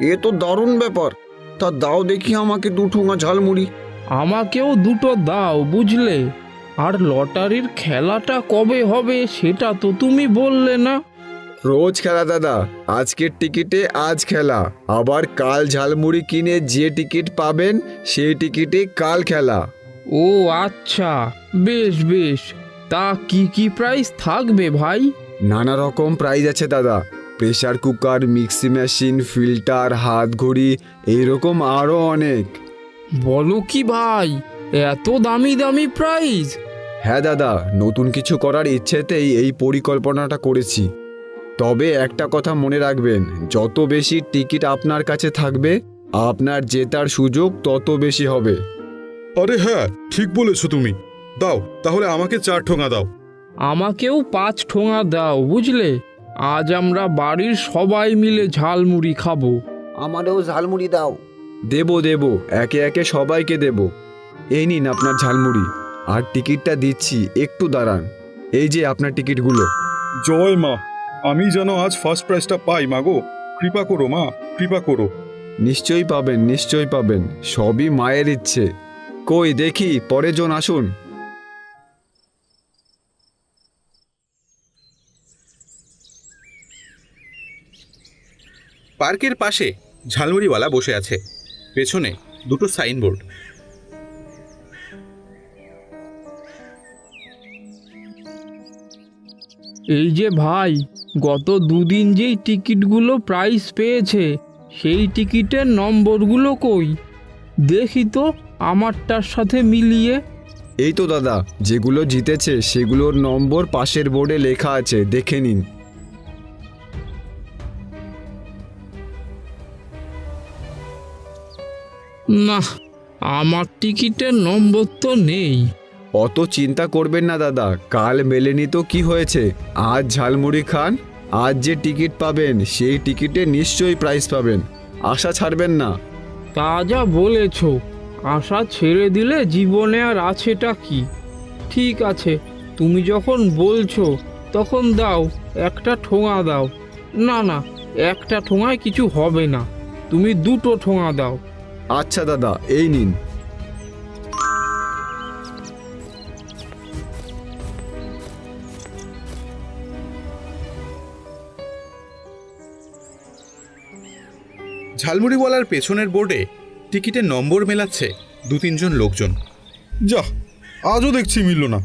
এ তো দারুণ ব্যাপার। তা দাও দেখি আমাকে 2 ঠোঙা ঝালমুড়ি। আমাকেও দুটো দাও বুঝলে। আর লটারির খেলাটা কবে হবে সেটা তো তুমি বললে না। রোজ খেলা দাদা, আজকের টিকিটে আজ খেলা, আবার কাল ঝালমুড়ি কিনে যে টিকিট পাবেন সেই টিকিটে কাল খেলা। ও আচ্ছা, বেশ বেশ। তা কি কি প্রাইস থাকবে ভাই? নানা রকম প্রাইজ আছে দাদা। Pressure cooker, mixie machine, filter, হাত ঘড়ি, এইরকম আরও অনেক। বলো কি ভাই, এত দামি দামি প্রাইস? হ্যাঁ দাদা, নতুন কিছু করার ইচ্ছেতেই এই পরিকল্পনাটা করেছি। তবে একটা কথা মনে রাখবেন, যত বেশি টিকিট আপনার কাছে থাকবে আপনার জেতার সুযোগ তত বেশি হবে। আরে হ্যাঁ, ঠিক বলেছো তুমি। দাও তাহলে আমাকে 4 ঠোঙা দাও। আমাকেও 5 ঠোঙা দাও বুঝলে। আজ আমরা বাড়ির সবাই মিলে ঝালমুড়ি খাবো। আমারও ঝালমুড়ি দাও। দেবো দেবো, একে একে সবাইকে দেবো। এই নিন আপনার ঝালমুড়ি, আর টিকিটটা দিচ্ছি, একটু দাঁড়ান। এই যে আপনার টিকিটগুলো। জয় মা, আমি যেন আজ ফার্স্ট প্রাইজটা পাই মাগো। কৃপা করো মা, কৃপা করো। নিশ্চয়ই পাবেন, নিশ্চয়ই পাবেন, সবই মায়ের ইচ্ছে। কই দেখি পরের জন আসুন। পার্কের পাশে ঝালমুড়িওয়ালা বসে আছে, পেছনে দুটো সাইনবোর্ড। এই যে ভাই, গত দুদিন যেই টিকিটগুলো প্রাইস পেয়েছে সেই টিকিটের নম্বরগুলো কই? দেখি তো আমারটার সাথে মিলিয়ে। এই তো দাদা, যেগুলো জিতেছে সেগুলোর নম্বর পাশের বোর্ডে লেখা আছে, দেখে নিন। না, আমার টিকিটের নম্বর তো নেই। অত চিন্তা করবেন না দাদা, কাল মেলেনি তো কি হয়েছে। আজ ঝালমুড়ি খান, আজ যে টিকিট পাবেন সেই টিকিটে নিশ্চয়ই প্রাইজ পাবেন, আশা ছাড়বেন না। তা যা বলেছ, আশা ছেড়ে দিলে জীবনে আর আছেটা কি? ঠিক আছে, তুমি যখন বলছো তখন দাও, একটা ঠোঙা দাও। না না, একটা ঠোঙায় কিছু হবে না, তুমি 2টো ঠোঙা দাও। আচ্ছা দাদা, এই নিন। ঝালমুড়িওয়ালার পেছনের বোর্ডে টিকিটের নম্বর মেলাচ্ছে 2-3 জন লোকজন। যা, আজও দেখছি মিলল না।